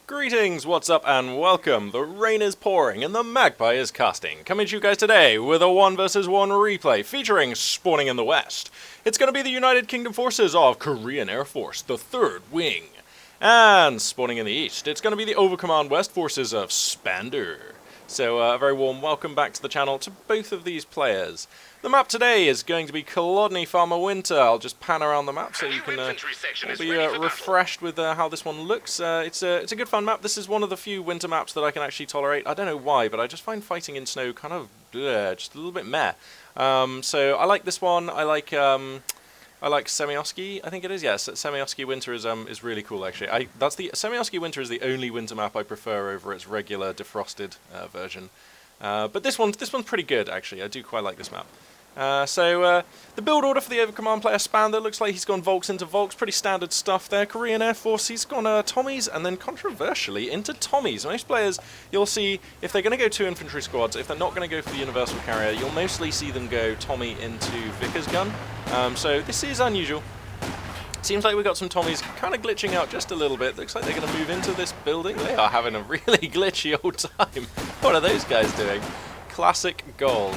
Greetings, what's up, and welcome. The rain is pouring and the magpie is casting. Coming to you guys today with a 1 vs 1 replay featuring spawning in the west. It's going to be the United Kingdom forces of Korean Air Force, the 3rd Wing. And spawning in the east, it's going to be the Overcommand West forces of Spander. So a very warm welcome back to the channel to both of these players. The map today is going to be K.Ferma Winter. I'll just pan around the map so you can be refreshed with how this one looks. It's a good fun map. This is one of the few winter maps that I can actually tolerate. I don't know why, but I just find fighting in snow kind of just a little bit meh. So I like this one. I like Semioski, I think it is. Yes, Semioski Winter is really cool actually. Semioski Winter is the only winter map I prefer over its regular defrosted version. But this one's pretty good actually. I do quite like this map. The build order for the Overcommand player Spander looks like he's gone Volks into Volks, pretty standard stuff there. Korean Air Force, he's gone Tommies and then controversially into Tommies. Most players, you'll see, if they're going to go 2 infantry squads, if they're not going to go for the universal carrier, you'll mostly see them go Tommy into Vickers gun. So this is unusual. Seems like we've got some Tommies kind of glitching out just a little bit. Looks like they're going to move into this building. They are having a really glitchy old time. What are those guys doing? Classic gold.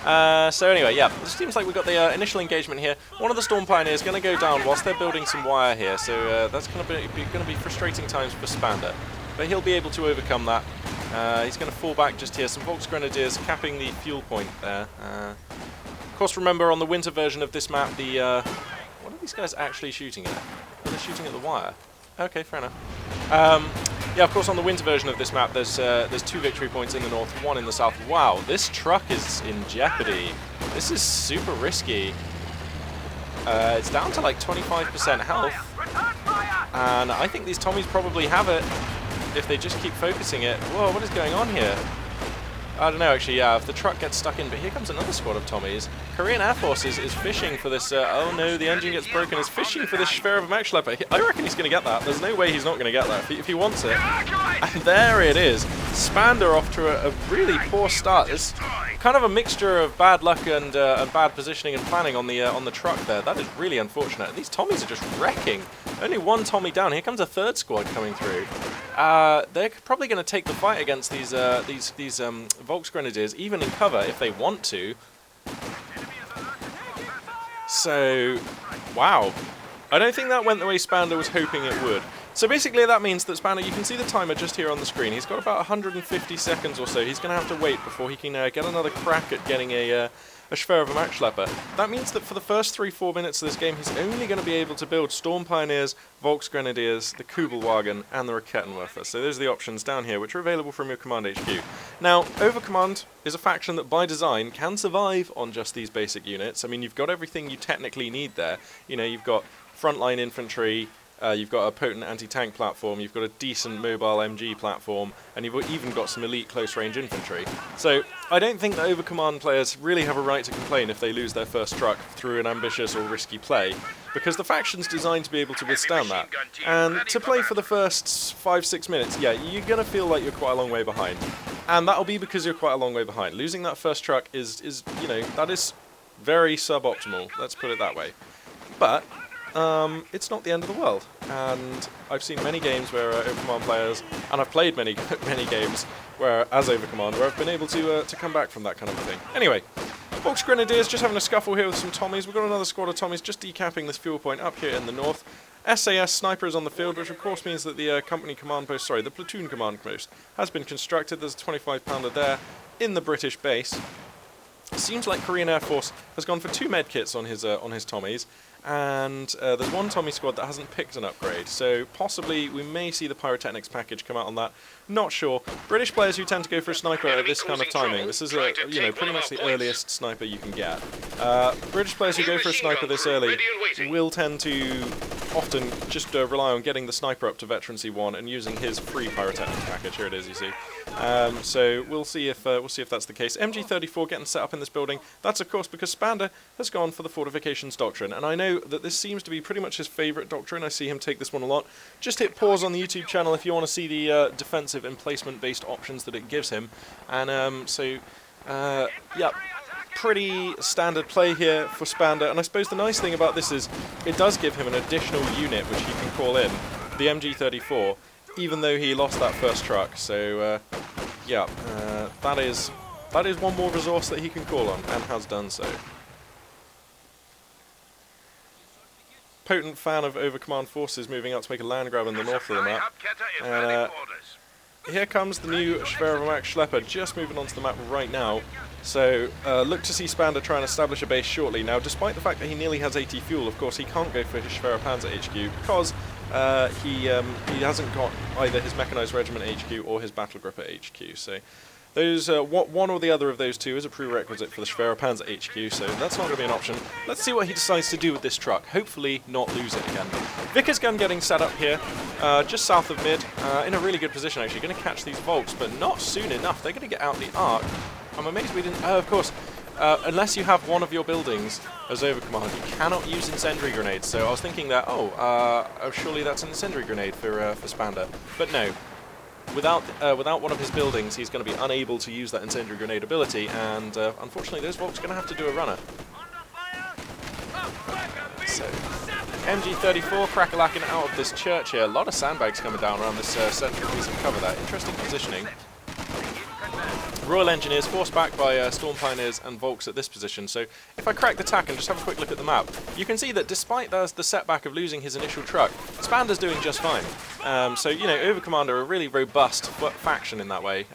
So anyway, yeah, it seems like we've got the initial engagement here. One of the Storm Pioneers is going to go down whilst they're building some wire here, so that's going to be frustrating times for Spander. But he'll be able to overcome that. He's going to fall back just here. Some Volks Grenadiers capping the fuel point there. Of course, remember on the winter version of this map, what are these guys actually shooting at? Oh, they're shooting at the wire. Okay, fair enough. Yeah, of course, on the winter version of this map, there's 2 victory points in the north, 1 in the south. Wow, this truck is in jeopardy. This is super risky. It's down to like 25% health. And I think these Tommies probably have it if they just keep focusing it. Whoa, what is going on here? I don't know, actually, yeah, if the truck gets stuck in, but here comes another squad of Tommies. Korean Air Force is fishing for this, oh no, the engine gets broken, is fishing for this Schwer of a mech schlepper. I reckon he's going to get that. There's no way he's not going to get that if he wants it. And there it is. Spander off to a really poor start. It's kind of a mixture of bad luck and bad positioning and planning on the truck there. That is really unfortunate. These Tommies are just wrecking. Only 1 Tommy down. Here comes a 3rd squad coming through. They're probably going to take the fight against these Volks Grenadiers, even in cover, if they want to. So, wow. I don't think that went the way Spander was hoping it would. So basically that means that Spander, you can see the timer just here on the screen. He's got about 150 seconds or so. He's going to have to wait before he can get another crack at getting a Schwer of a mech schlepper. That means that for the first 3-4 minutes of this game, he's only going to be able to build Storm Pioneers, Volks Grenadiers, the Kubelwagen, and the Raketenwerfer. So those are the options down here, which are available from your Command HQ. Now, Overcommand is a faction that by design can survive on just these basic units. I mean, you've got everything you technically need there. You know, you've got frontline infantry, you've got a potent anti-tank platform, you've got a decent mobile MG platform, and you've even got some elite close-range infantry. So I don't think that Overcommand players really have a right to complain if they lose their first truck through an ambitious or risky play, because the faction's designed to be able to withstand that. And to play for the first 5-6 minutes, yeah, you're going to feel like you're quite a long way behind. And that'll be because you're quite a long way behind. Losing that first truck is you know, that is very suboptimal, let's put it that way. But it's not the end of the world, and I've seen many games where Overcommand players, and I've played many games where, as Overcommand, where I've been able to come back from that kind of thing. Anyway, Volks Grenadiers just having a scuffle here with some Tommies. We've got another squad of Tommies just decapping this fuel point up here in the north. SAS Sniper is on the field, which of course means that the company command post, sorry, the platoon command post has been constructed. There's a 25-pounder there in the British base. Seems like Korean Air Force has gone for 2 medkits on his Tommies, and there's 1 Tommy squad that hasn't picked an upgrade, so possibly we may see the pyrotechnics package come out on that. Not sure. British players who tend to go for a sniper at this kind of timing, this is pretty much the earliest sniper you can get. British players who go for a sniper this early will tend to often just rely on getting the sniper up to veterancy 1 and using his free pyrotechnics package. Here it is, you see. So we'll see if that's the case. MG34 getting set up in this building. That's of course because Spander has gone for the fortifications doctrine, and I know that this seems to be pretty much his favourite doctrine. I see him take this one a lot. Just hit pause on the YouTube channel if you want to see the defensive emplacement based options that it gives him. And yeah, pretty standard play here for Spander, and I suppose the nice thing about this is it does give him an additional unit which he can call in, the MG34, even though he lost that first truck. So, yeah, that is one more resource that he can call on, and has done so. Potent fan of Overcommand forces moving out to make a land grab in the north of the map. And here comes the new C.Ferma Schlepper, just moving onto the map right now. So look to see Spander try and establish a base shortly. Now, despite the fact that he nearly has 80 fuel, of course, he can't go for his Schwerer Panzer HQ because he hasn't got either his Mechanized Regiment HQ or his Battle Gripper HQ. So those one or the other of those two is a prerequisite for the Schwerer Panzer HQ, so that's not going to be an option. Let's see what he decides to do with this truck. Hopefully not lose it again. Vickers gun getting set up here, just south of mid, in a really good position actually. Going to catch these Volks, but not soon enough. They're going to get out the arc. I'm amazed we didn't... of course, unless you have one of your buildings as overcommand, you cannot use incendiary grenades. So I was thinking that, surely that's an incendiary grenade for Spander. But no. Without one of his buildings, he's going to be unable to use that incendiary grenade ability, and unfortunately those Volks are going to have to do a runner. So, MG34 crack-a-lacking out of this church here. A lot of sandbags coming down around this central piece of cover there. Interesting positioning. Royal Engineers forced back by Storm Pioneers and Volks at this position. So if I crack the tack and just have a quick look at the map, you can see that despite the setback of losing his initial truck, Spander's doing just fine. So, you know, Overcommand are a really robust faction in that way.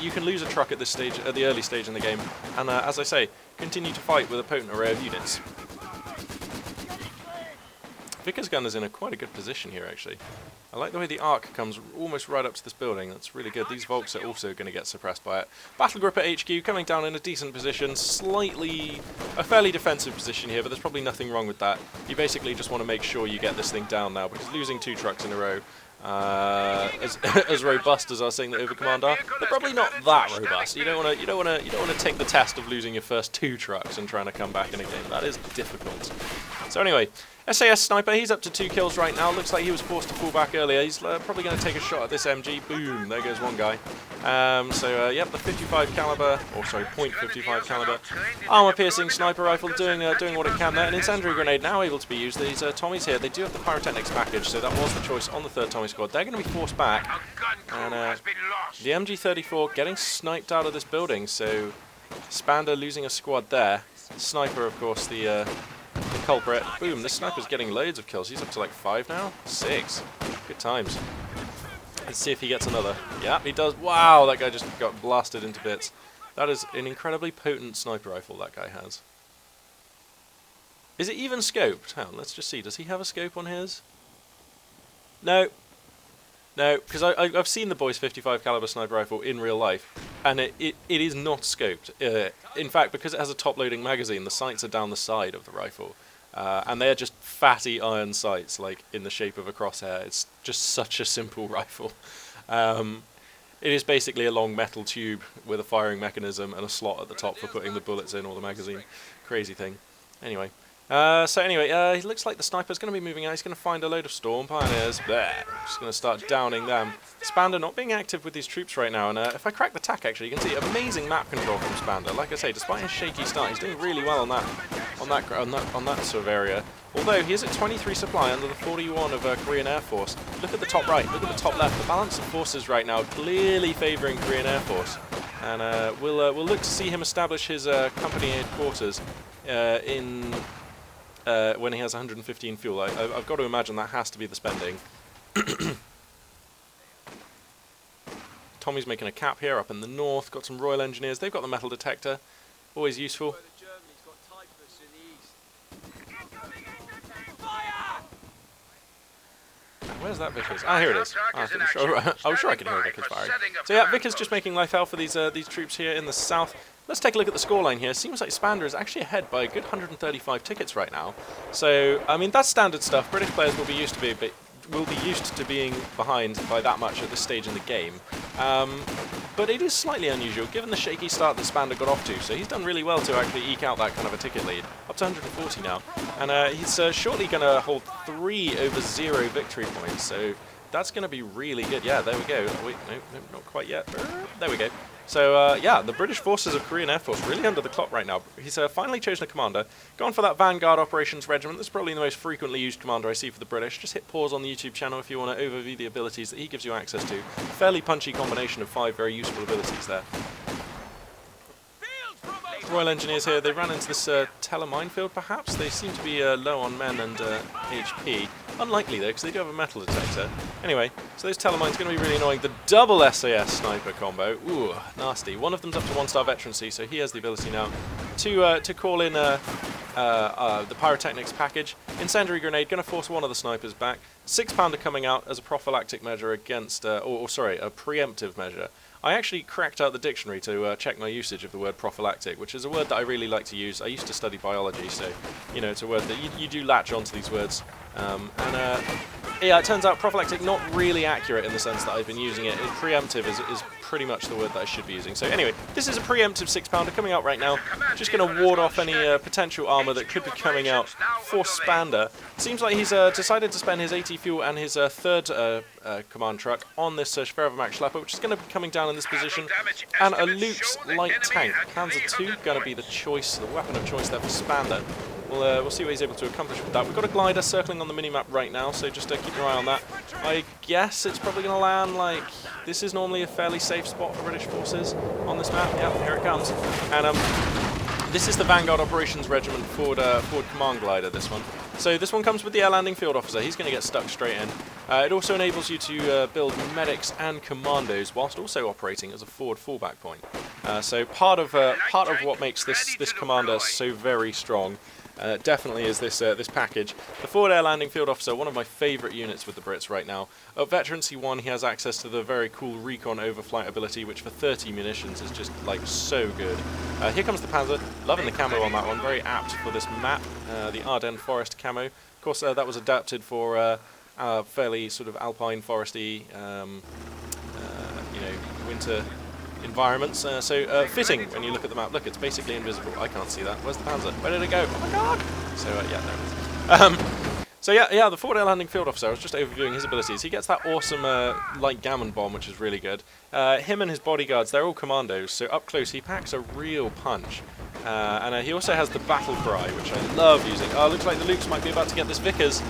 You can lose a truck at this stage, at the early stage in the game, and as I say, continue to fight with a potent array of units. Vickers gun is in quite a good position here, actually. I like the way the arc comes almost right up to this building. That's really good. These Volks are also going to get suppressed by it. Battle Gripper HQ coming down in a decent position. A fairly defensive position here, but there's probably nothing wrong with that. You basically just want to make sure you get this thing down now, because losing 2 trucks in a row, as robust as I was saying that Overcommand are, they're probably not that robust. You don't want to take the test of losing your first 2 trucks and trying to come back in a game. That is difficult. So anyway, SAS Sniper, he's up to 2 kills right now. Looks like he was forced to fall back earlier. He's probably going to take a shot at this MG. Boom, there goes one guy. Yep, the 55 caliber, or sorry, .55 caliber armor-piercing sniper rifle doing what it can there. An incendiary grenade now able to be used. These Tommies here, they do have the pyrotechnics package, so that was the choice on the 3rd Tommy squad. They're going to be forced back, and the MG34 getting sniped out of this building. So Spander losing a squad there. Sniper, of course, the culprit. Boom, this sniper's getting loads of kills. He's up to like 5 now? 6. Good times. Let's see if he gets another. Yeah, he does. Wow, that guy just got blasted into bits. That is an incredibly potent sniper rifle that guy has. Is it even scoped? Hang on, let's just see. Does he have a scope on his? No. No, because I've seen the boy's 55 caliber sniper rifle in real life, and it is not scoped. In fact, because it has a top-loading magazine, the sights are down the side of the rifle. And they're just fatty iron sights, like in the shape of a crosshair. It's just such a simple rifle. It is basically a long metal tube with a firing mechanism and a slot at the top for putting the bullets in or the magazine. Crazy thing. Anyway. It looks like the sniper's going to be moving out. He's going to find a load of Storm Pioneers. There. Just going to start downing them. Spander not being active with these troops right now. And if I crack the tack, actually, you can see amazing map control from Spander. Like I say, despite his shaky start, he's doing really well on that sort of area. Although he is at 23 supply under the 41 of Korean Air Force. Look at the top right. Look at the top left. The balance of forces right now clearly favouring Korean Air Force. And we'll look to see him establish his company headquarters when he has 115 fuel. I've got to imagine that has to be the spending. Tommy's making a cap here up in the north. Got some Royal Engineers. They've got the metal detector. Always useful. Where's that Vickers? Ah, here it is. I was sure I could hear Vickers firing. So yeah, Vickers just making life hell for these troops here in the south. Let's take a look at the scoreline here. Seems like Spander is actually ahead by a good 135 tickets right now. So, I mean, that's standard stuff. British players will be used to being behind by that much at this stage in the game. But it is slightly unusual, given the shaky start that Spander got off to. So he's done really well to actually eke out that kind of a ticket lead. Up to 140 now. And he's shortly going to hold 3 over 0 victory points. So that's going to be really good. Yeah, there we go. Wait, no, not quite yet. There we go. So, yeah, the British forces of Korean Air Force really under the clock right now. He's finally chosen a commander, gone for that Vanguard Operations Regiment. That's probably the most frequently used commander I see for the British. Just hit pause on the YouTube channel if you want to overview the abilities that he gives you access to. Fairly punchy combination of 5 very useful abilities there. Royal Engineers here, they ran into this teleminefield perhaps. They seem to be low on men and HP. Unlikely though, because they do have a metal detector. Anyway, so those telemines going to be really annoying. The double SAS sniper combo, ooh, nasty. One of them's up to 1-star veterancy, so he has the ability now to call in the pyrotechnics package. Incendiary grenade, going to force one of the snipers back. 6-pounder coming out as a prophylactic measure against, sorry, a preemptive measure. I actually cracked out the dictionary to check my usage of the word prophylactic, which is a word that I really like to use. I used to study biology, so, you know, it's a word that you do latch onto these words. Yeah, it turns out prophylactic not really accurate in the sense that I've been using it. Preemptive is pretty much the word that I should be using. So anyway, this is a preemptive 6-pounder coming out right now. Just going to ward off any potential armour that could be coming out for Spander. Seems like he's decided to spend his AT fuel and his third command truck on this K.Ferma Schlepper, which is going to be coming down in this position. And a Luke's light tank. Panzer II going to be the choice, the weapon of choice there for Spander. We'll see what he's able to accomplish with that. We've got a glider circling on the minimap right now, so just keep your eye on that. I guess it's probably going to land like... This is normally a fairly safe spot for British forces on this map. Yeah, here it comes. And this is the Vanguard Operations Regiment forward command glider, this one. So this one comes with the air landing field officer. He's going to get stuck straight in. It also enables you to build medics and commandos whilst also operating as a forward fallback point. So part of what makes this commander so very strong definitely is this package. The forward air landing field officer, one of my favourite units with the Brits right now. At Veterancy 1 he has access to the very cool recon overflight ability, which for 30 munitions is just like so good. Here comes the Panzer, loving the camo on that one, very apt for this map, the Ardennes Forest camo. Of course that was adapted for fairly sort of alpine foresty, you know, winter environments, so fitting when you look at the map. Look, it's basically invisible. I can't see that. Where's the Panzer? Where did it go? Oh my god! So yeah, there it is. So yeah, the forward air landing field officer, I was just overviewing his abilities. He gets that awesome light gammon bomb, which is really good. Him and his bodyguards, they're all commandos, so up close he packs a real punch. And he also has the battle cry, which I love using. Oh, looks like the Lukes might be about to get this Vickers.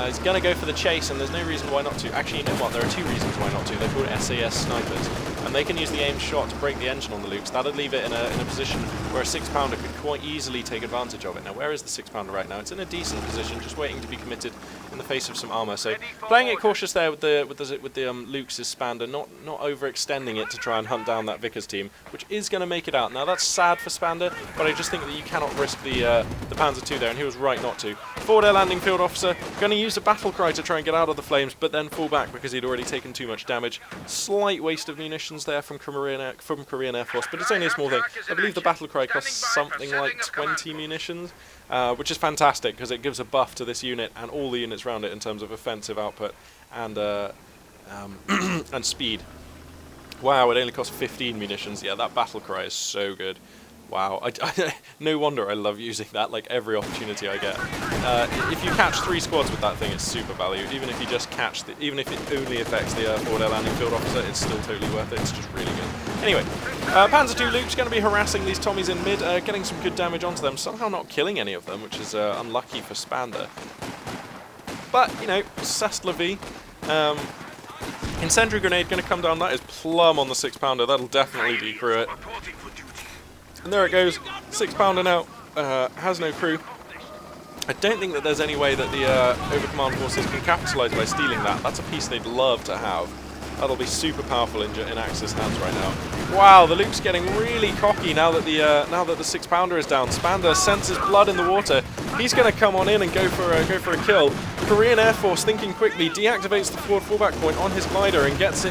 He's going to go for the chase, and there's no reason why not to. Actually, you know what? There are 2 reasons why not to. They're called SAS snipers, and they can use the aimed shot to break the engine on the Lukes. That'd leave it in a position where a 6-pounder could quite easily take advantage of it. Now, where is the 6-pounder right now? It's in a decent position, just waiting to be committed in the face of some armour. So, playing it cautious there with the Lukes is Spander, not overextending it to try and hunt down that Vickers team, which is going to make it out. Now, that's sad for Spander, but I just think that you cannot risk the Panzer II there, and he was right not to. Forward air landing field officer, going to use a battle cry to try and get out of the flames, but then fall back because he'd already taken too much damage. Slight waste of munitions there from Korean Air Force, but it's only a small thing. I believe the battle cry costs something like 20 munitions, which is fantastic because it gives a buff to this unit and all the units around it in terms of offensive output and and speed. Wow, it only costs 15 munitions. Yeah, that battle cry is so good. Wow, no wonder I love using that, like every opportunity I get. If you catch 3 squads with that thing, it's super value. Even if you just catch even if it only affects the forward air landing field officer, it's still totally worth it. It's just really good. Anyway, Panzer II Luke's going to be harassing these Tommies in mid, getting some good damage onto them, somehow not killing any of them, which is unlucky for Spander. But, you know, c'est la vie. Incendiary grenade going to come down. That is plumb on the 6-pounder. That'll definitely decrew it. And there it goes, 6-pounder now, has no crew. I don't think that there's any way that the Overcommand forces can capitalise by stealing that. That's a piece they'd love to have. That'll be super powerful in Axis hands right now. Wow, the Luke's getting really cocky now that the 6-pounder is down. Spander senses blood in the water. He's going to come on in and go for a kill. Korean Air Force, thinking quickly, deactivates the forward fallback point on his glider and gets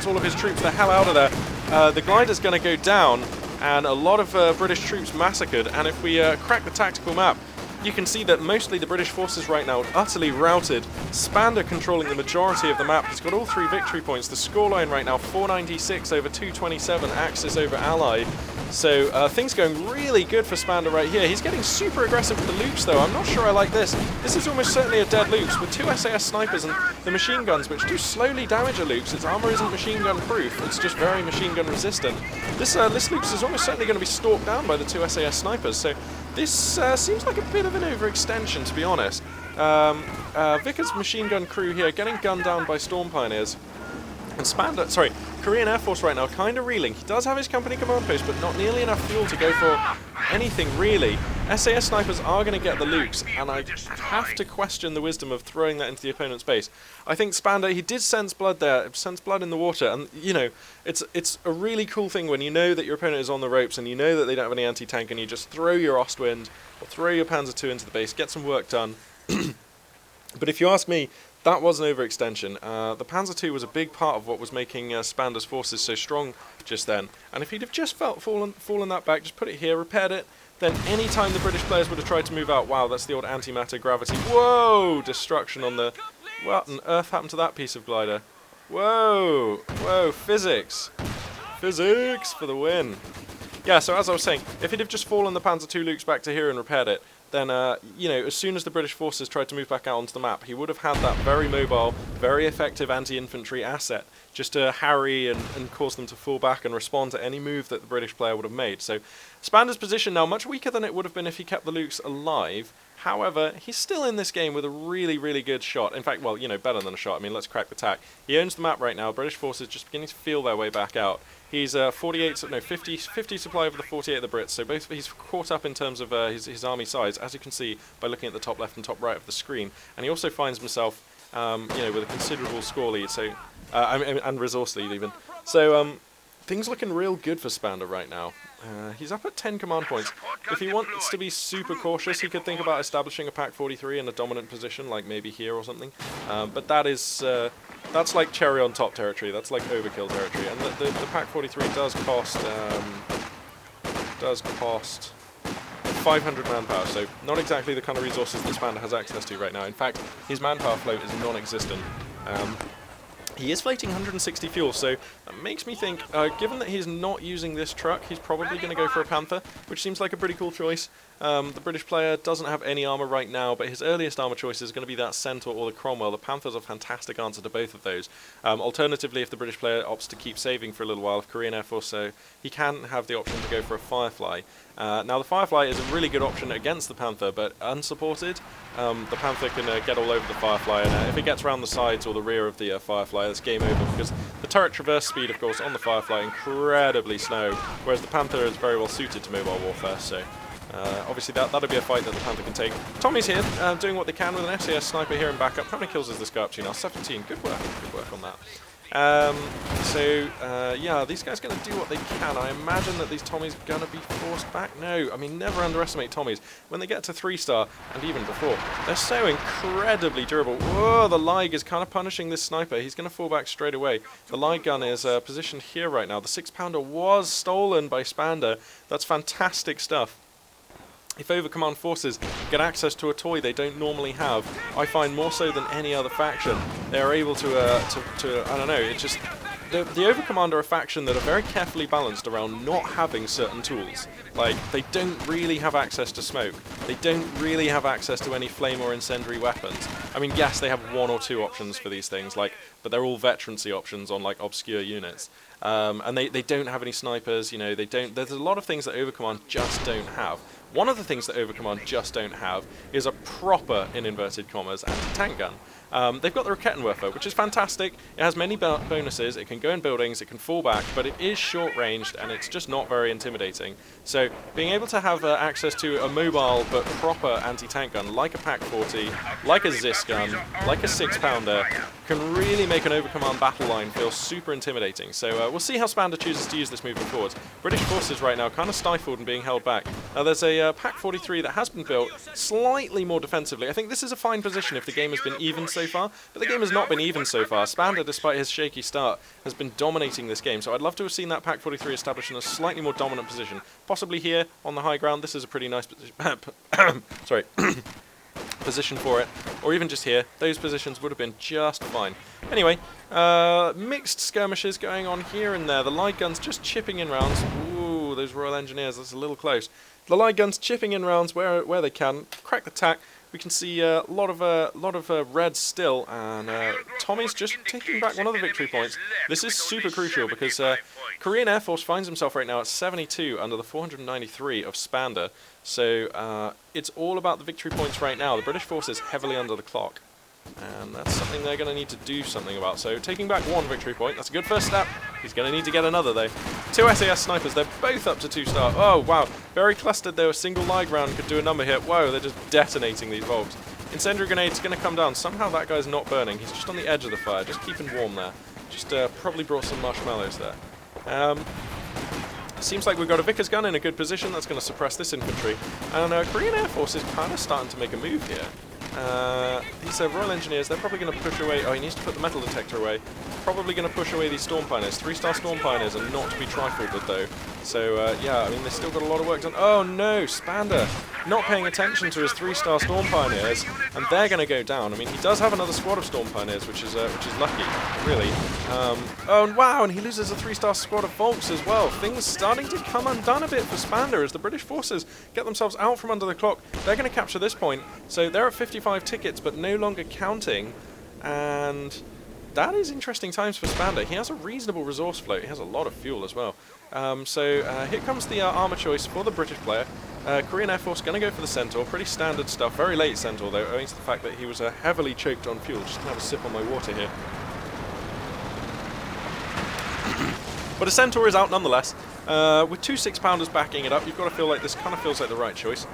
all of his troops the hell out of there. The glider's going to go down, and a lot of British troops massacred. And if we crack the tactical map, you can see that mostly the British forces right now are utterly routed. Spander controlling the majority of the map. He's got all 3 victory points. The scoreline right now, 496 over 227, Axis over Ally. So things going really good for Spander right here. He's getting super aggressive with the loops though. I'm not sure I like this. This is almost certainly a dead loops with 2 SAS snipers and the machine guns, which do slowly damage a loops. Its armor isn't machine gun proof, it's just very machine gun resistant. This loops is almost certainly going to be stalked down by the 2 SAS snipers, so this seems like a bit of an overextension, to be honest. Vickers' machine gun crew here getting gunned down by Storm Pioneers. And Spander, sorry, Korean Air Force right now kind of reeling. He does have his company command post, but not nearly enough fuel to go for anything really. SAS snipers are going to get the loops, and I have to question the wisdom of throwing that into the opponent's base. I think Spander, he did sense blood there, sense blood in the water, and you know, it's a really cool thing when you know that your opponent is on the ropes and you know that they don't have any anti-tank, and you just throw your Ostwind or throw your Panzer II into the base, get some work done. But if you ask me, that was an overextension. The Panzer II was a big part of what was making Spander's forces so strong just then. And if he'd have just fallen that back, just put it here, repaired it, then any time the British players would have tried to move out, wow, that's the old antimatter gravity. Whoa! Destruction on the... What on earth happened to that piece of glider? Whoa! Whoa, physics! Physics for the win! Yeah, so as I was saying, if he'd have just fallen the Panzer II loops back to here and repaired it, then, you know, as soon as the British forces tried to move back out onto the map, he would have had that very mobile, very effective anti-infantry asset just to harry and cause them to fall back and respond to any move that the British player would have made. So Spander's position now much weaker than it would have been if he kept the Lukes alive. However, he's still in this game with a really, really good shot. In fact, well, you know, better than a shot. I mean, let's crack the tack. He owns the map right now. British forces just beginning to feel their way back out. He's 50 supply over the 48 of the Brits, so he's caught up in terms of his army size, as you can see by looking at the top left and top right of the screen. And he also finds himself, you know, with a considerable score lead, so and resource lead even. So things looking real good for Spander right now. He's up at 10 command points. If he wants to be super cautious, he could think about establishing a Pack 43 in a dominant position, like maybe here or something. But that is that's like cherry on top territory. That's like overkill territory. And the Pack 43 does cost 500 manpower, so not exactly the kind of resources that Spander has access to right now. In fact, his manpower float is non-existent. He is floating 160 fuel, so that makes me think, given that he's not using this truck, he's probably going to go for a Panther, which seems like a pretty cool choice. The British player doesn't have any armor right now, but his earliest armor choice is going to be that Centaur or the Cromwell. The Panther's a fantastic answer to both of those. Alternatively, if the British player opts to keep saving for a little while, if Korean Air Force so, he can have the option to go for a Firefly. Now, the Firefly is a really good option against the Panther, but unsupported, the Panther can get all over the Firefly, and if it gets around the sides or the rear of the Firefly, that's game over, because the turret traverse speed, of course, on the Firefly incredibly slow, whereas the Panther is very well suited to mobile warfare, so obviously that'll be a fight that the Panther can take. Tommy's here, doing what they can with an SAS sniper here in backup. How many kills does this go up to now? 17. Good work on that. Yeah, these guys are going to do what they can. I imagine that these Tommies are going to be forced back. No, I mean, never underestimate Tommies. When they get to 3-star, and even before, they're so incredibly durable. Whoa, the Lieg is kind of punishing this sniper. He's going to fall back straight away. The Lieg gun is positioned here right now. The 6-pounder was stolen by Spander. That's fantastic stuff. If Overcommand forces get access to a toy they don't normally have, I find more so than any other faction, they are able to I don't know, it's just... The Overcommand are a faction that are very carefully balanced around not having certain tools. Like, they don't really have access to smoke. They don't really have access to any flame or incendiary weapons. I mean, yes, they have 1 or 2 options for these things, like, but they're all veterancy options on, like, obscure units. And they don't have any snipers, you know, they don't... There's a lot of things that Overcommand just don't have. One of the things that Overcommand just don't have is a proper, in inverted commas, anti-tank gun. They've got the Rakettenwerfer, which is fantastic. It has many bonuses, it can go in buildings, it can fall back, but it is short-ranged and it's just not very intimidating. So being able to have access to a mobile but proper anti-tank gun, like a Pack 40, like a Zis gun, like a 6-pounder, can really make an Overcommand battle line feel super intimidating. So we'll see how Spander chooses to use this moving forward. British forces right now kind of stifled and being held back. Now there's a Pack 43 that has been built slightly more defensively. I think this is a fine position if the game has been even so far, but the game has not been even so far. Spander, despite his shaky start, has been dominating this game, so I'd love to have seen that Pack 43 established in a slightly more dominant position. Possibly here on the high ground. This is a pretty nice position. Sorry. Position for it, or even just here. Those positions would have been just fine. Anyway, mixed skirmishes going on here and there. The light gun's just chipping in rounds. Ooh, Ooh, those Royal Engineers, that's a little close. The light guns chipping in rounds where they can. Crack the tack. We can see a lot of reds still, and Tommy's just taking back one of the victory points. This is super crucial because Korean Air Force finds himself right now at 72 under the 493 of Spander. So it's all about the victory points right now. The British force is heavily under the clock, and that's something they're going to need to do something about. So taking back one victory point, that's a good first step. He's going to need to get another though. 2 SAS snipers, they're both up to 2-star. Oh wow, very clustered though. A single live round could do a number here. Whoa, they're just detonating these volks. Incendiary grenade's going to come down. Somehow that guy's not burning. He's just on the edge of the fire, just keeping warm there. Just probably brought some marshmallows there. Seems like we've got a Vickers gun in a good position. That's going to suppress this infantry. And Korean Air Force is kind of starting to make a move here. These Royal Engineers, they're probably going to push away. Oh, he needs to put the metal detector away. Probably going to push away these Storm Pioneers. 3-star Storm Pioneers are not to be trifled with, though. So, yeah, I mean, they've still got a lot of work done. Oh, no, Spander not paying attention to his 3-star Storm Pioneers, and they're going to go down. I mean, he does have another squad of Storm Pioneers, which is lucky, really. Oh, wow, and he loses a 3-star squad of Volks as well. Things starting to come undone a bit for Spander as the British forces get themselves out from under the clock. They're going to capture this point. So they're at 55 tickets, but no longer counting, and that is interesting times for Spander. He has a reasonable resource float. He has a lot of fuel as well. So here comes the armor choice for the British player. Korean Air Force going to go for the Centaur. Pretty standard stuff. Very late Centaur, though, owing to the fact that he was heavily choked on fuel. Just going to have a sip on my water here. But a Centaur is out nonetheless. With 2 6-pounders backing it up, you've got to feel like this kind of feels like the right choice.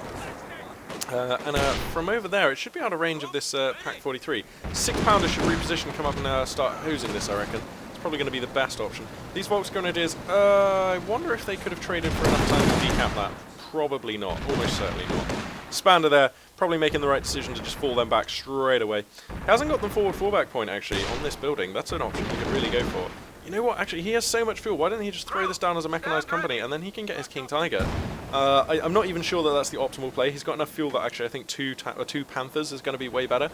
And from over there, it should be out of range of this Pack 43. 6-pounder should reposition, come up and start hosing this, I reckon. It's probably going to be the best option. These Volks Grenadiers, I wonder if they could have traded for enough time to decap that. Probably not. Almost certainly not. Spander there, probably making the right decision to just fall them back straight away. He hasn't got them forward fallback point, actually, on this building. That's an option he could really go for. You know what, actually, he has so much fuel. Why don't he just throw this down as a mechanized company, and then he can get his King Tiger? I'm not even sure that that's the optimal play. He's got enough fuel that actually I think two Panthers is going to be way better.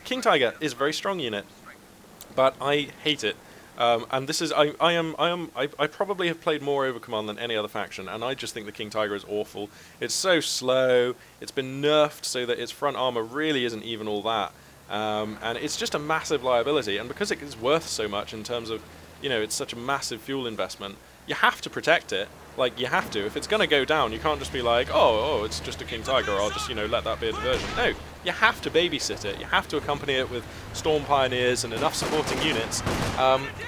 King Tiger is a very strong unit, but I hate it. And this is I probably have played more Overcommand than any other faction, and I just think the King Tiger is awful. It's so slow. It's been nerfed so that its front armor really isn't even all that. And it's just a massive liability, and because it is worth so much in terms of, you know, it's such a massive fuel investment, you have to protect it. Like, you have to. If it's going to go down, you can't just be like, oh, it's just a King Tiger, I'll just, you know, let that be a diversion. No, you have to babysit it. You have to accompany it with Storm Pioneers and enough supporting units.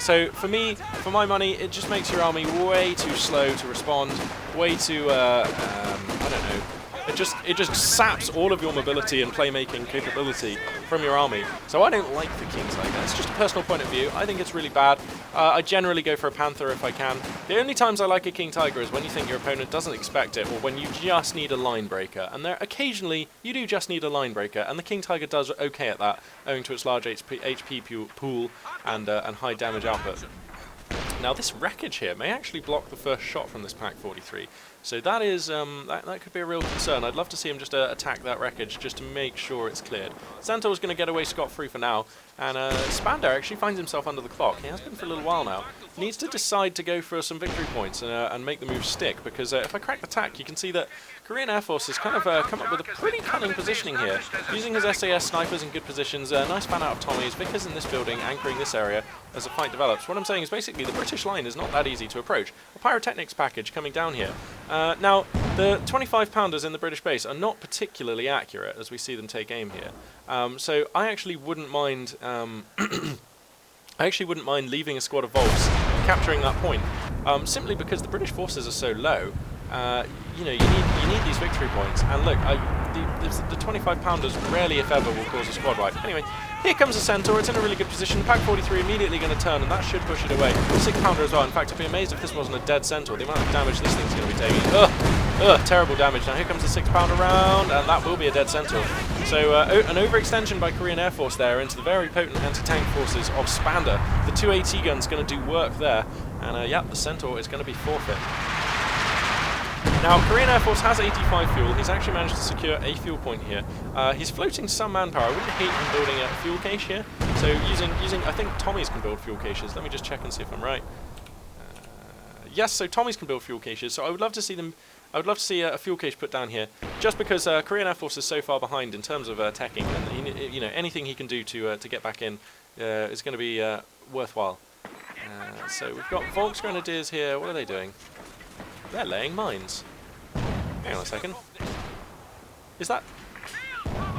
So for me, for my money, it just makes your army way too slow to respond, way too, I don't know. It just saps all of your mobility and playmaking capability from your army. So I don't like the King Tiger. It's just a personal point of view. I think it's really bad. I generally go for a Panther if I can. The only times I like a King Tiger is when you think your opponent doesn't expect it, or when you just need a line breaker. And there, occasionally, you do just need a line breaker, and the King Tiger does okay at that, owing to its large HP pool and high damage output. Now this wreckage here may actually block the first shot from this Pack 43, so that is that could be a real concern. I'd love to see him just attack that wreckage just to make sure it's cleared. Centaur's going to get away scot-free for now, and Spander actually finds himself under the clock. He has been for a little while now. He needs to decide to go for some victory points and make the move stick, because if I crack the tack, you can see that Korean Air Force has kind of come up with a pretty cunning positioning here, using his SAS snipers in good positions, nice fan out of Tommy's, Vickers in this building, anchoring this area as the fight develops. What I'm saying is basically the British line is not that easy to approach. A pyrotechnics package coming down here. Now, the 25-pounders in the British base are not particularly accurate as we see them take aim here. So I actually wouldn't mind leaving a squad of Volks capturing that point, simply because the British forces are so low. You know, you need these victory points, and look, the 25-pounders rarely, if ever, will cause a squad wipe. Anyway, here comes the Centaur. It's in a really good position. Pack 43 immediately going to turn, and that should push it away. 6-pounder as well. In fact, I'd be amazed if this wasn't a dead Centaur. The amount of damage this thing's going to be taking. Terrible damage. Now here comes the 6-pounder round, and that will be a dead Centaur. So an overextension by Korean Air Force there into the very potent anti-tank forces of Spander. The 2 AT guns going to do work there, and yeah, the Centaur is going to be forfeit. Now, Korean Air Force has 85 fuel. He's actually managed to secure a fuel point here. He's floating some manpower. I wouldn't hate him building a fuel cache here. So using I think Tommy's can build fuel caches. Let me just check and see if I'm right. yes, so Tommies can build fuel caches, so I would love to see them. I would love to see a fuel cache put down here, just because Korean Air Force is so far behind in terms of teching, and you know, anything he can do to get back in is going to be worthwhile. So we've got Volksgrenadiers here. What are they doing? They're laying mines. Hang on a second. Is that...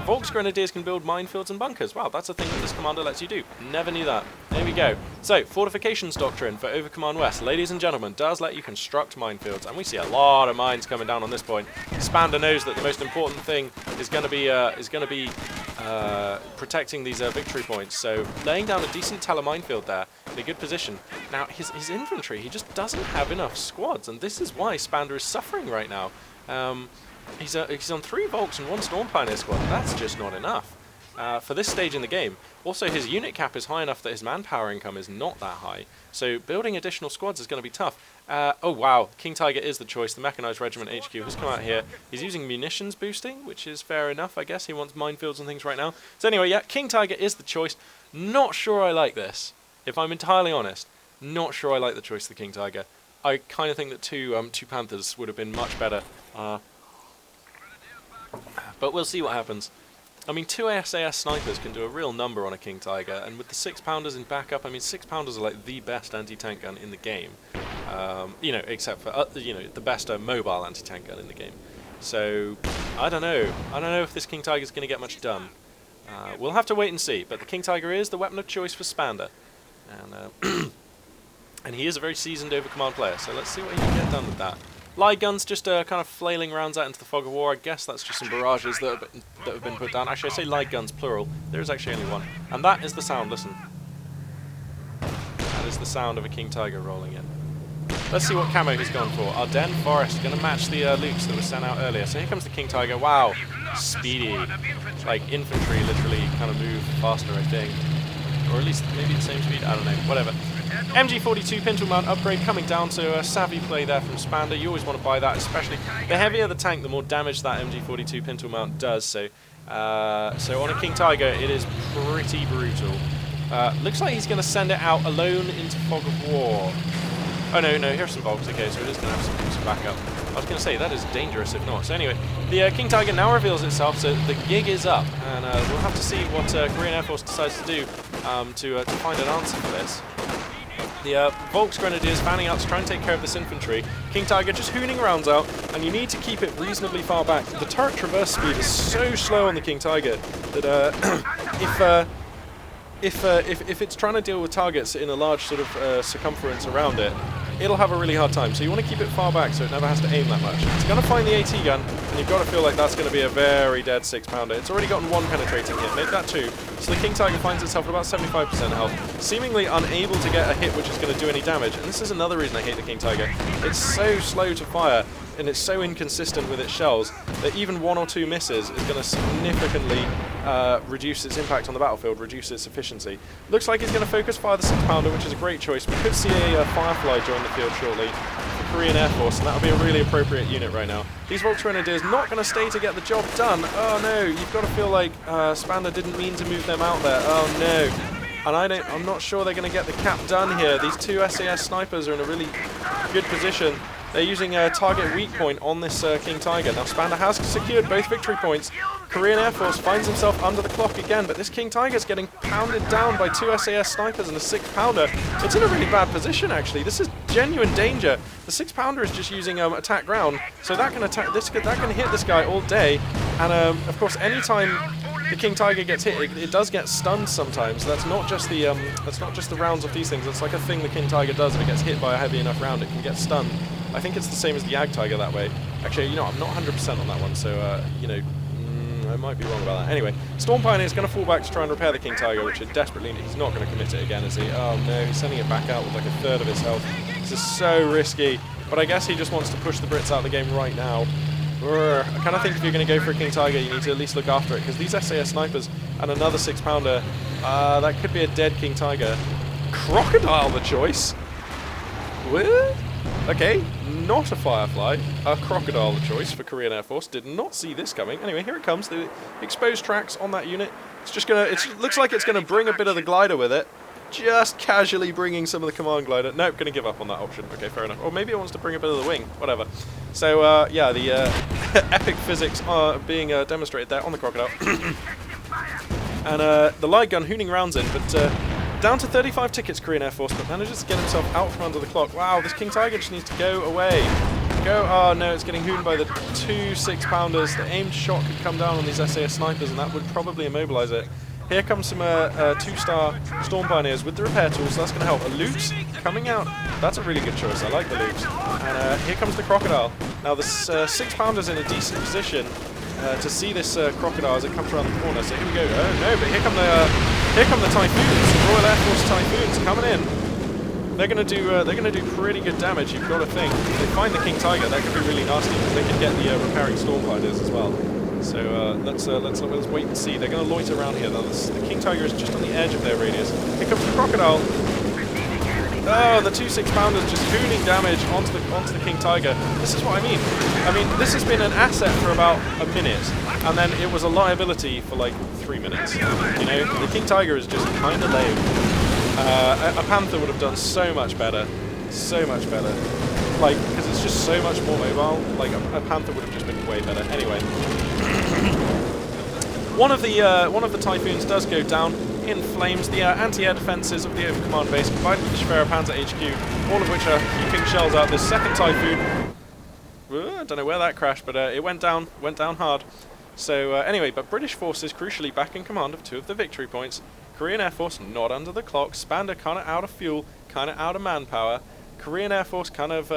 Volksgrenadiers can build minefields and bunkers. Wow, that's a thing that this commander lets you do. Never knew that. There we go. So, Fortifications Doctrine for Overcommand West, ladies and gentlemen, does let you construct minefields. And we see a lot of mines coming down on this point. Spander knows that the most important thing is going to be protecting these victory points. So, laying down a decent minefield there in a good position. Now, his infantry, he just doesn't have enough squads, and this is why Spander is suffering right now. He's on 3 Volks and 1 Storm Pioneer squad. That's just not enough for this stage in the game. Also, his unit cap is high enough that his manpower income is not that high. So building additional squads is going to be tough. Oh wow, King Tiger is the choice. The Mechanized Regiment HQ has come out here. He's using munitions boosting, which is fair enough, I guess. He wants minefields and things right now. So anyway, yeah, King Tiger is the choice. Not sure I like this, if I'm entirely honest. Not sure I like the choice of the King Tiger. I kind of think that two Panthers would have been much better. But we'll see what happens. I mean, 2 SAS snipers can do a real number on a King Tiger, and with the 6-pounders in backup, I mean, 6-pounders are like the best anti-tank gun in the game. You know, except for, you know, the best mobile anti-tank gun in the game. So, I don't know. I don't know if this King Tiger is going to get much done. We'll have to wait and see, but the King Tiger is the weapon of choice for Spander. And, and he is a very seasoned overcommand player, so let's see what he can get done with that. Light guns just kind of flailing rounds out into the fog of war. I guess that's just some barrages that have been put down. Actually, I say light guns, plural. There is actually only one. And that is the sound, listen. That is the sound of a King Tiger rolling in. Let's see what camo he's gone for. Ardennes Forest, going to match the Lukes that were sent out earlier. So here comes the King Tiger. Wow, speedy. Like infantry literally kind of move faster, I think. Or at least maybe the same speed, I don't know, whatever. MG42 Pintle Mount upgrade coming down, so a savvy play there from Spander. You always want to buy that, especially the heavier the tank, the more damage that MG42 Pintle Mount does. So on a King Tiger, it is pretty brutal. Looks like he's going to send it out alone into Fog of War. Oh no, here's some Volks, okay, so it is going to have some backup. I was going to say, that is dangerous if not. So anyway, the King Tiger now reveals itself, so the gig is up, and we'll have to see what Korean Air Force decides to do to find an answer for this. The Volksgrenadiers fanning out to try and take care of this infantry. King Tiger just hooning rounds out, and you need to keep it reasonably far back. The turret traverse speed is so slow on the King Tiger that if it's trying to deal with targets in a large sort of circumference around it, it'll have a really hard time. So you want to keep it far back so it never has to aim that much. It's going to find the AT gun, and you've got to feel like that's going to be a very dead 6-pounder. It's already gotten 1 penetrating hit, make that 2. So the King Tiger finds itself at about 75% health, seemingly unable to get a hit which is going to do any damage. And this is another reason I hate the King Tiger. It's so slow to fire, and it's so inconsistent with its shells that even 1 or 2 misses is going to significantly reduce its impact on the battlefield, reduce its efficiency. Looks like he's going to focus fire the 6-pounder, which is a great choice. We could see a Firefly join the field shortly for Korean Air Force, and that would be a really appropriate unit right now. These Volksgrenadiers not going to stay to get the job done. Oh no, you've got to feel like Spander didn't mean to move them out there. Oh no. And I'm not sure they're going to get the cap done here. These 2 SAS snipers are in a really good position. They're using a target weak point on this King Tiger. Now Spander has secured both victory points. Korean Air Force finds himself under the clock again, but this King Tiger is getting pounded down by 2 SAS snipers and a 6-pounder. It's in a really bad position, actually. This is genuine danger. The 6-pounder is just using attack ground, so that can attack this. That can hit this guy all day. And of course, anytime the King Tiger gets hit, it does get stunned sometimes. So that's not just the rounds of these things. It's like a thing the King Tiger does. If it gets hit by a heavy enough round, it can get stunned. I think it's the same as the Yag Tiger that way. Actually, you know, I'm not 100% on that one, so you know, I might be wrong about that. Anyway, Storm Pioneer is going to fall back to try and repair the King Tiger, which it desperately needs. He's not going to commit it again, is he? Oh no, he's sending it back out with like 1/3 of his health. This is so risky, but I guess he just wants to push the Brits out of the game right now. I kind of think if you're going to go for a King Tiger, you need to at least look after it, because these SAS snipers and another 6-pounder, that could be a dead King Tiger. Crocodile the choice? What? Okay, not a Firefly, a Crocodile the choice for Korean Air Force. Did not see this coming. Anyway, here it comes, the exposed tracks on that unit. It's just gonna, it looks like it's gonna bring a bit of the glider with it. just casually bringing some of the command glider. Nope, going to give up on that option. Okay, fair enough. Or maybe it wants to bring a bit of the wing. Whatever. So, yeah, the epic physics are being demonstrated there on the Crocodile. And the light gun hooning rounds in, but down to 35 tickets, Korean Air Force, but manages to get himself out from under the clock. Wow, this King Tiger just needs to go away. Go, oh no, it's getting hooned by the 2 6-pounders. The aimed shot could come down on these SAS snipers, and that would probably immobilize it. Here comes some 2-star Storm Pioneers with the repair tools, so that's going to help. A loot coming out. That's a really good choice. I like the loot. And here comes the Crocodile. Now, the 6-pounder's in a decent position to see this Crocodile as it comes around the corner. So here we go. Oh no, but here come the Typhoons. Royal Air Force Typhoons coming in. They're gonna do pretty good damage. You've got to think. If they find the King Tiger, that could be really nasty because they could get the repairing Storm Gliders as well. So let's wait and see. They're going to loiter around here. The King Tiger is just on the edge of their radius. Here comes the Crocodile. Oh, the 2 6-pounders just hooning damage onto the King Tiger. This is what I mean. I mean, this has been an asset for about a minute, and then it was a liability for like 3 minutes. You know, the King Tiger is just kind of lame. A Panther would have done so much better. So much better. Like, because it's just so much more mobile. Like, a Panther would have just been way better. Anyway. One of the Typhoons does go down in flames. The anti-air defences of the Command base combined with the Schwerer Panzer HQ, all of which are puking shells out. This second Typhoon, I don't know where that crashed, but it went down hard. So anyway, but British forces crucially back in command of 2 of the victory points. Korean Air Force not under the clock. Spander kind of out of fuel, kind of out of manpower. Korean Air Force kind of,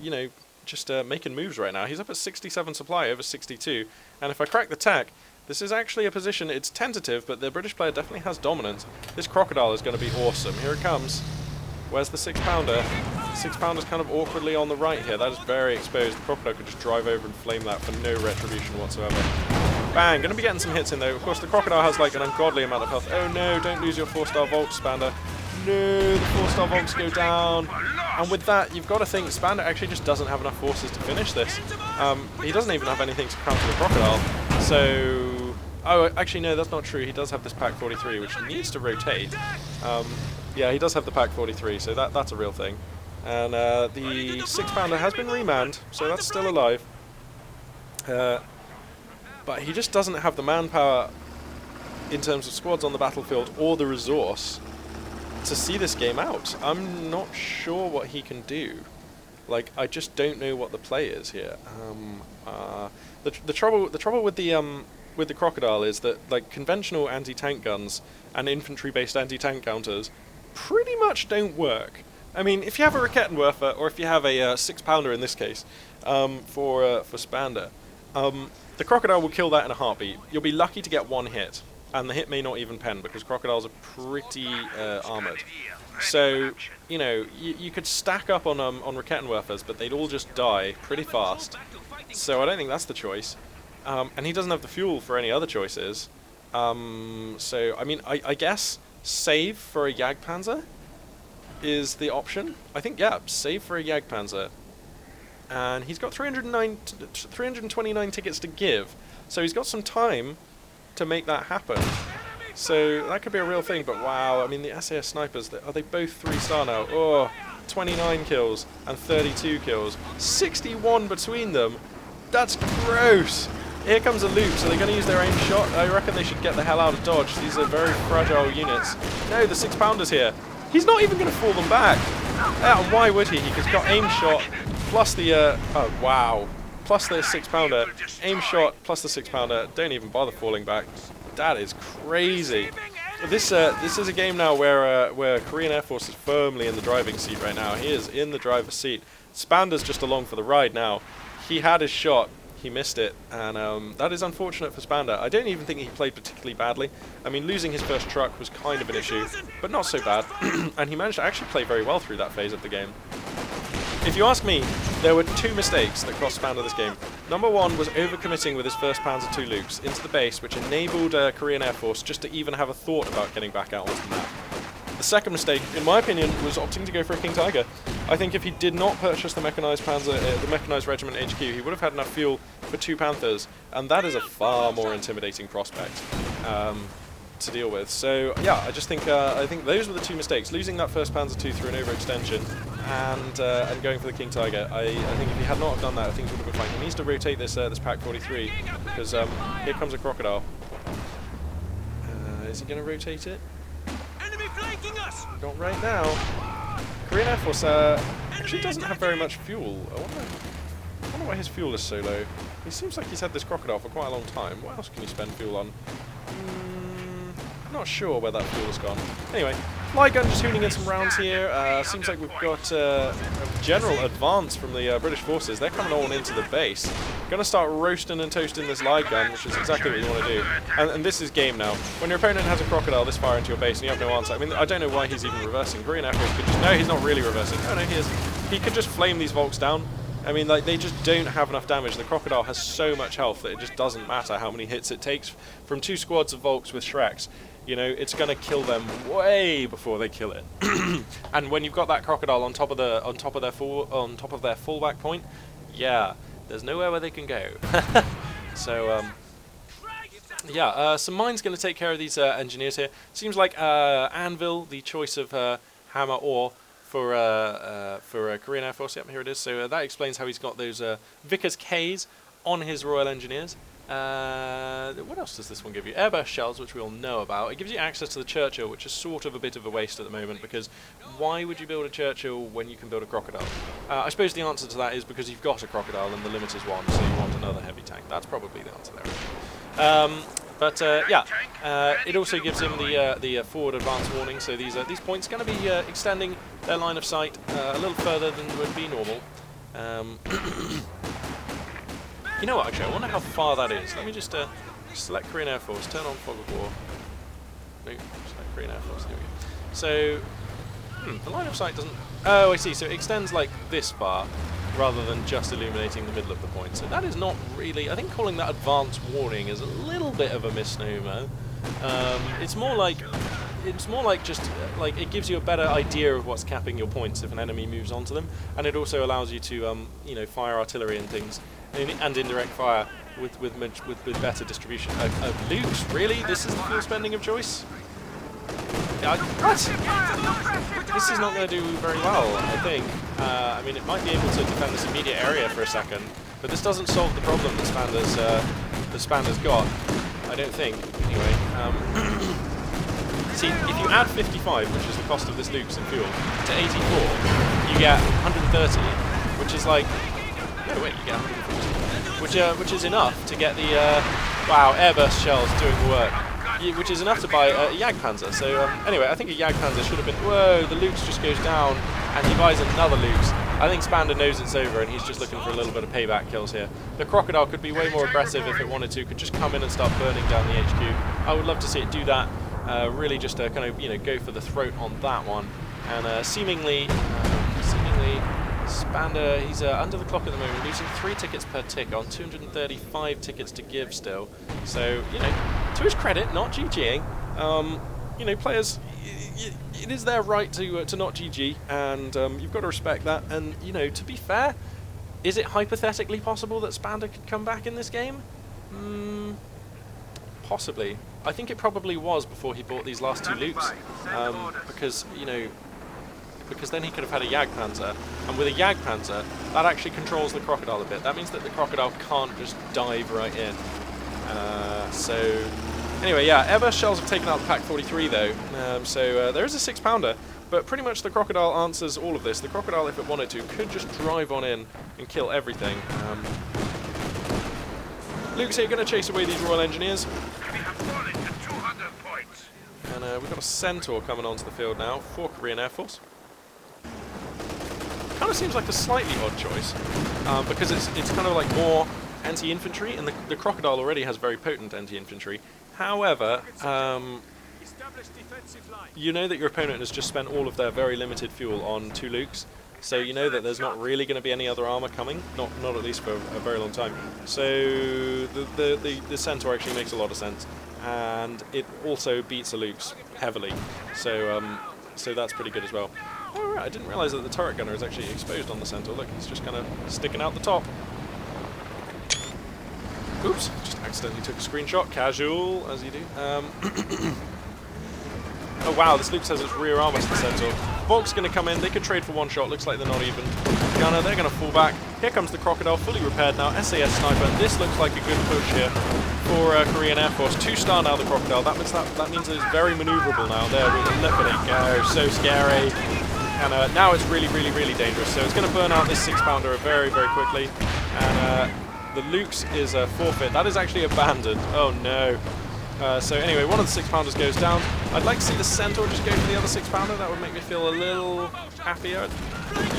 you know, just making moves right now. He's up at 67 supply over 62, and if I crack the tack, this is actually a position, it's tentative, but the British player definitely has dominance. This Crocodile is going to be awesome. Here it comes. Where's the 6-pounder? 6-pounder's kind of awkwardly on the right here. That is very exposed. The Crocodile could just drive over and flame that for no retribution whatsoever. Bang! Going to be getting some hits in though. Of course, the Crocodile has like an ungodly amount of health. Oh no, don't lose your 4-star Volks, Spander. No, the 4-star Volks go down. And with that, you've got to think Spander actually just doesn't have enough forces to finish this. He doesn't even have anything to counter the Crocodile. So, oh, actually no, that's not true. He does have this Pack 43, which needs to rotate. Yeah, he does have the Pack 43, so that's a real thing. And the 6-pounder has been remanned, so that's still alive. But he just doesn't have the manpower in terms of squads on the battlefield or the resource to see this game out. I'm not sure what he can do. Like, I just don't know what the play is here. The trouble with the Crocodile is that like conventional anti-tank guns and infantry-based anti-tank counters pretty much don't work. I mean, if you have a Rakettenwerfer or if you have a 6-pounder in this case for Spander, the Crocodile will kill that in a heartbeat. You'll be lucky to get 1 hit. And the hit may not even pen because Crocodiles are pretty armoured. So, you know, you could stack up on Rakettenwerfers, but they'd all just die pretty fast. So I don't think that's the choice. And he doesn't have the fuel for any other choices. So, I mean, I guess save for a Jagdpanzer is the option. I think, yeah, save for a Jagdpanzer. And he's got 329 tickets to give. So he's got some time to make that happen. So that could be a real thing, but wow, I mean the SAS snipers, are they both 3-star now? Oh, 29 kills and 32 kills. 61 between them. That's gross. Here comes a loop, so they're going to use their aim shot. I reckon they should get the hell out of dodge. These are very fragile units. No, the 6-pounder's here. He's not even going to fall them back. Yeah, why would he? He's got aim shot plus the, oh wow. Plus the 6-pounder, aim shot plus the 6-pounder, don't even bother falling back. That is crazy. This is a game now where Korean Air Force is firmly in the driving seat right now. He is in the driver's seat. Spander's just along for the ride now. He had his shot, he missed it, and that is unfortunate for Spander. I don't even think he played particularly badly. I mean, losing his first truck was kind of an issue, but not so bad. And he managed to actually play very well through that phase of the game. If you ask me, there were 2 mistakes that cost Spander this game. Number 1 was overcommitting with his first Panzer II loops into the base, which enabled Korean Air Force just to even have a thought about getting back out onto the map. The second mistake, in my opinion, was opting to go for a King Tiger. I think if he did not purchase the mechanized the mechanized regiment HQ, he would have had enough fuel for 2 Panthers, and that is a far more intimidating prospect. to deal with. So yeah, I just think I think those were the two mistakes: losing that first Panzer II through an overextension, and going for the King Tiger. I think if he had not have done that, I think he would have been fine. He needs to rotate this this Pack 43 because here comes a crocodile. Is he going to rotate it? Enemy flanking us! Not right now. Korean Air Force actually doesn't have very much fuel. I wonder why his fuel is so low. He seems like he's had this crocodile for quite a long time. What else can you spend fuel on? Not sure where that fuel has gone. Anyway, light gun just hooning in some rounds here. Seems like we've got a general advance from the British forces. They're coming all into the base. Going to start roasting and toasting this light gun, which is exactly what you want to do. And this is game now. When your opponent has a crocodile this far into your base and you have no answer, I mean, I don't know why he's even reversing. Korean Air Force could just... No, he's not really reversing. Oh no, he is. He could just flame these Volks down. I mean, like, they just don't have enough damage. The crocodile has so much health that it just doesn't matter how many hits it takes from 2 squads of Volks with Shreks. You know, it's going to kill them way before they kill it. And when you've got that crocodile on top of their fallback point, yeah, there's nowhere where they can go. So yeah, some mines going to take care of these engineers here. Seems like Anvil, the choice of hammer ore for Korean Air Force. Yep, here it is. So that explains how he's got those Vickers Ks on his Royal Engineers. What else does this one give you? Airburst shells, which we all know about. It gives you access to the Churchill, which is sort of a bit of a waste at the moment, because why would you build a Churchill when you can build a crocodile? I suppose the answer to that is because you've got a crocodile and the limit is 1, so you want another heavy tank. That's probably the answer there. Yeah, it also gives him the forward advance warning, so these points are going to be extending their line of sight a little further than would be normal. You know what, actually, I wonder how far that is. Let me just select Korean Air Force, turn on Fog of War. No, select Korean Air Force, here we go. So, the line of sight doesn't... Oh, I see, so it extends like this far, rather than just illuminating the middle of the point. So that is not really... I think calling that advance warning is a little bit of a misnomer. It's more like just like it gives you a better idea of what's capping your points if an enemy moves onto them, and it also allows you to you know, fire artillery and things, and indirect fire with better distribution. Luke's really? This is the fuel spending of choice? What? This is not going to do very well, I think. I mean, it might be able to defend this immediate area for a second, but this doesn't solve the problem that Spander's got, I don't think. Anyway, see, if you add 55, which is the cost of this Luke's in fuel, to 84, you get 130, which is like... No, wait, you get 140. Which is enough to get the... wow, airburst shells doing the work. Which is enough to buy a Jagdpanzer. So, anyway, I think a Jagdpanzer should have been... Whoa, the Luke's just goes down, and he buys another Luke's. I think Spander knows it's over, and he's just looking for a little bit of payback kills here. The crocodile could be way more aggressive if it wanted to, could just come in and start burning down the HQ. I would love to see it do that. Really just kind of, you know, go for the throat on that one. And seemingly Spander, he's under the clock at the moment, losing 3 tickets per tick on 235 tickets to give still. So, you know, to his credit, not GGing. You know, players, it is their right to not GG, and you've got to respect that. And, you know, to be fair, is it hypothetically possible that Spander could come back in this game? Possibly. I think it probably was before he bought these last 2 Lukes, because, you know, because then he could have had a Jagdpanzer, and with a Jagdpanzer, that actually controls the crocodile a bit. That means that the crocodile can't just dive right in. So, anyway, yeah, airburst shells have taken out the Pack 43 though, so there is a 6-pounder, but pretty much the crocodile answers all of this. The crocodile, if it wanted to, could just drive on in and kill everything. Luke's here going to chase away these Royal Engineers. We have fallen to 200 points. And we've got a Centaur coming onto the field now for Korean Air Force. Kind of seems like a slightly odd choice, because it's kind of like more anti-infantry, and the crocodile already has very potent anti-infantry. However, you know that your opponent has just spent all of their very limited fuel on 2 Lukes, so you know that there's not really going to be any other armour coming, not at least for a very long time. So the Centaur actually makes a lot of sense, and it also beats a Luke's heavily, so that's pretty good as well. Oh, right, I didn't realise that the turret gunner is actually exposed on the Centaur. Look, he's just kind of sticking out the top. Oops, just accidentally took a screenshot. Casual, as you do. Oh wow, this Luke says it's rear armor to the Centaur. Volk's going to come in, they could trade for one shot, looks like they're not even. Gunner, they're going to fall back. Here comes the Crocodile, fully repaired now, SAS Sniper. This looks like a good push here for Korean Air Force. 2-star now, the Crocodile. That means that it's very maneuverable now. There, look at it go, so scary. And now it's really, really, really dangerous. So it's going to burn out this 6-pounder very, very quickly. And the Luke's is a forfeit. That is actually abandoned. Oh no. So anyway, one of the 6-pounders goes down. I'd like to see the Centaur just go for the other 6-pounder. That would make me feel a little happier.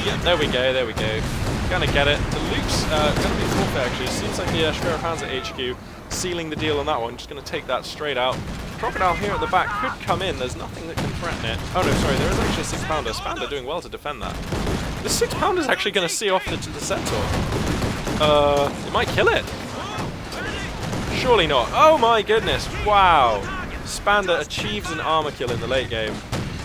Yeah, there we go, there we go. Gonna get it. The Luke's gonna be forfeit actually. It seems like the Schwerer Panzer HQ sealing the deal on that one. Just gonna take that straight out. Crocodile here at the back could come in. There's nothing that can threaten it. Oh no, sorry, there is actually a 6-pounder. Spander doing well to defend that. This 6-pounder's actually gonna see off the Centaur. It might kill it. Surely not. Oh my goodness. Wow. Spander achieves an armor kill in the late game.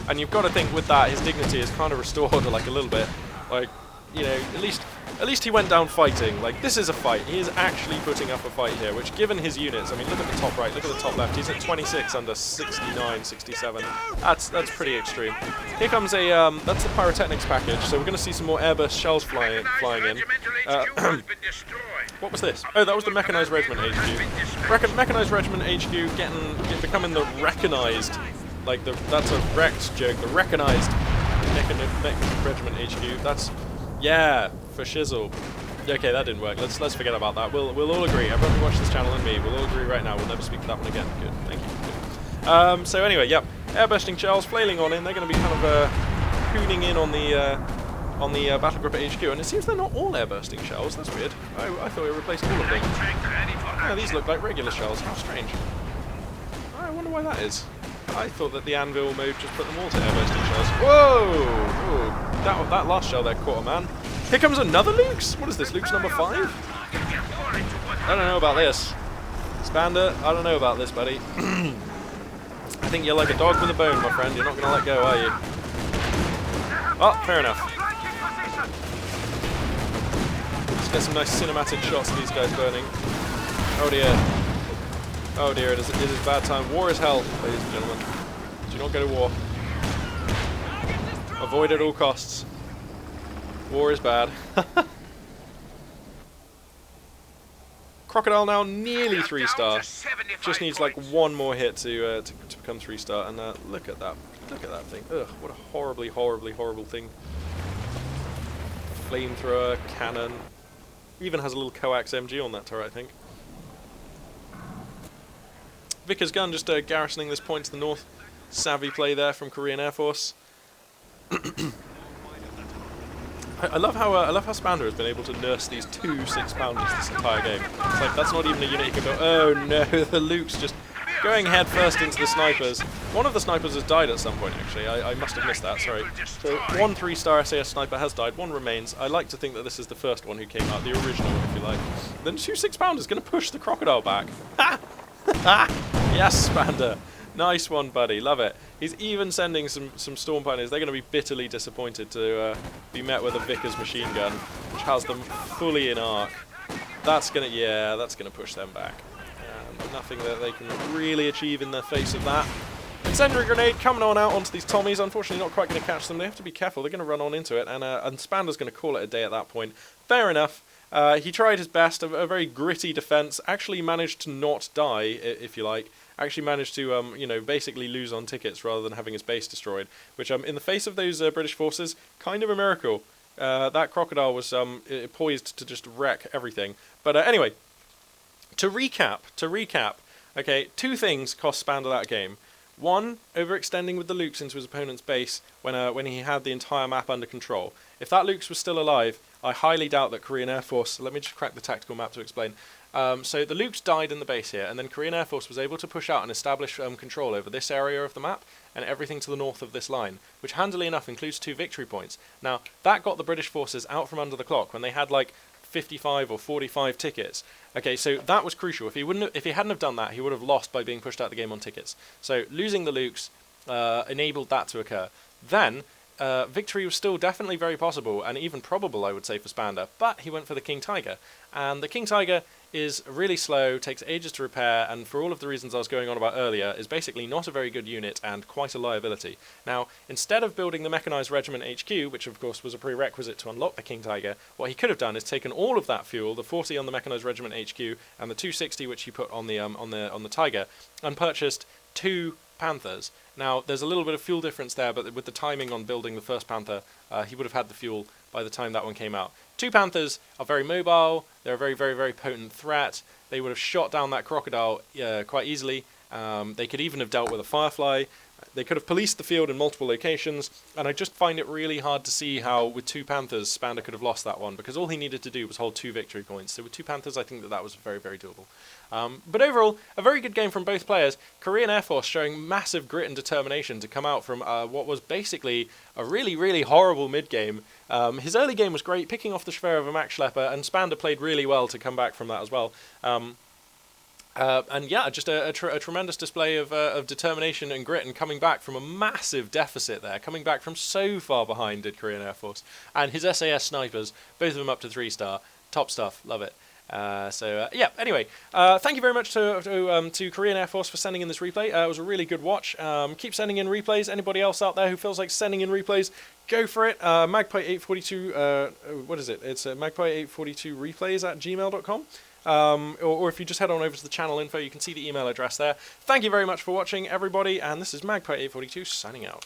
And you've got to think with that, his dignity is kind of restored like a little bit. Like, you know, at least he went down fighting. Like, this is a fight. He is actually putting up a fight here, which given his units, I mean, look at the top right, look at the top left. He's at 26 under 69, 67. That's pretty extreme. Here comes a, that's the pyrotechnics package. So we're going to see some more airburst shells flying in. What was this? Oh, that was the Mechanized Regiment HQ. Mechanized Regiment HQ becoming the recognised, like that's a wrecked joke. The recognised Mechanized Regiment HQ. That's, yeah, for shizzle. Okay, that didn't work. Let's forget about that. We'll all agree. Everyone who watches this channel and me, we'll all agree right now. We'll never speak to that one again. Good, thank you. So anyway, yep, airbursting shells flailing on in. They're going to be kind of hooning in on the battle group at HQ, and it seems they're not all airbursting shells. That's weird. I thought we replaced all of them. Yeah, these look like regular shells. How strange. I wonder why that is. I thought that the anvil mode just put them all to airbursting shells. Whoa! Ooh. That last shell there caught a man. Here comes another Luke's? What is this, Luke's number 5? I don't know about this. Spander, I don't know about this, buddy. I think you're like a dog with a bone, my friend. You're not going to let go, are you? Oh, fair enough. Let's get some nice cinematic shots of these guys burning. Oh dear. Oh dear, it is bad time. War is hell, ladies and gentlemen. Do not go to war. Avoid at all costs. War is bad. Crocodile now nearly 3-star. Just needs like one more hit to become 3-star. And look at that. Look at that thing. Ugh, what a horribly, horribly, horrible thing. Flamethrower, cannon. Even has a little coax MG on that turret, I think. Vickers gun just garrisoning this point to the north. Savvy play there from Korean Air Force. I love how Spander has been able to nurse these 2 6-pounders this entire game. It's like that's not even a unit he can build. Oh no, the Luke's just going head first into the snipers. One of the snipers has died at some point actually. I must have missed that. Sorry. So one 3-star SAS sniper has died. One remains. I like to think that this is the first one who came out, the original, if you like. Then 2 6-pounders going to push the Crocodile back. Ha! Ha! Yes, Spander. Nice one, buddy. Love it. He's even sending some storm pioneers. They're going to be bitterly disappointed to be met with a Vickers machine gun, which has them fully in arc. That's gonna push them back. Nothing that they can really achieve in the face of that. Incendiary grenade coming on out onto these Tommies. Unfortunately, not quite going to catch them. They have to be careful. They're going to run on into it, and Spander's going to call it a day at that point. Fair enough. He tried his best. A very gritty defense. Actually managed to not die, if you like. Actually managed to, you know, basically lose on tickets rather than having his base destroyed. Which, in the face of those British forces, kind of a miracle. That Crocodile was poised to just wreck everything. But anyway, to recap, okay, 2 things cost Spander that game. 1, overextending with the Lukes into his opponent's base when he had the entire map under control. If that Lukes was still alive, I highly doubt that Korean Air Force... Let me just crack the tactical map to explain. So the Lukes died in the base here, and then Korean Air Force was able to push out and establish control over this area of the map and everything to the north of this line, which handily enough includes 2 victory points. Now, that got the British forces out from under the clock when they had like 55 or 45 tickets. Okay, so that was crucial. If he hadn't have done that, he would have lost by being pushed out of the game on tickets. So losing the Lukes enabled that to occur. Then victory was still definitely very possible, and even probable, I would say, for Spander, but he went for the King Tiger. And the King Tiger is really slow, takes ages to repair, and for all of the reasons I was going on about earlier, is basically not a very good unit and quite a liability. Now, instead of building the Mechanized Regiment HQ, which of course was a prerequisite to unlock the King Tiger, what he could have done is taken all of that fuel, the 40 on the Mechanized Regiment HQ, and the 260 which he put on the Tiger, and purchased 2 Panthers. Now, there's a little bit of fuel difference there, but with the timing on building the first Panther, he would have had the fuel by the time that one came out. 2 Panthers are very mobile, they're a very, very, very potent threat. They would have shot down that crocodile quite easily. They could even have dealt with a Firefly. They could have policed the field in multiple locations, and I just find it really hard to see how, with 2 Panthers, Spander could have lost that one, because all he needed to do was hold 2 victory points. So with 2 Panthers, I think that was very, very doable. But overall, a very good game from both players. Korean Airforce showing massive grit and determination to come out from what was basically a really, really horrible mid-game. His early game was great, picking off the Schwer of a Max Schlepper, and Spander played really well to come back from that as well. And yeah, just a tremendous display of determination and grit, and coming back from a massive deficit there, coming back from so far behind, did Korean Airforce. And his SAS snipers, both of them up to 3-star, top stuff, love it. Yeah, anyway, thank you very much to Korean Airforce for sending in this replay. It was a really good watch. Keep sending in replays. Anybody else out there who feels like sending in replays, go for it. Magpie842, what is it? It's magpie842replays@gmail.com. Or if you just head on over to the channel info, you can see the email address there. Thank you very much for watching, everybody, and this is Magpie842 signing out.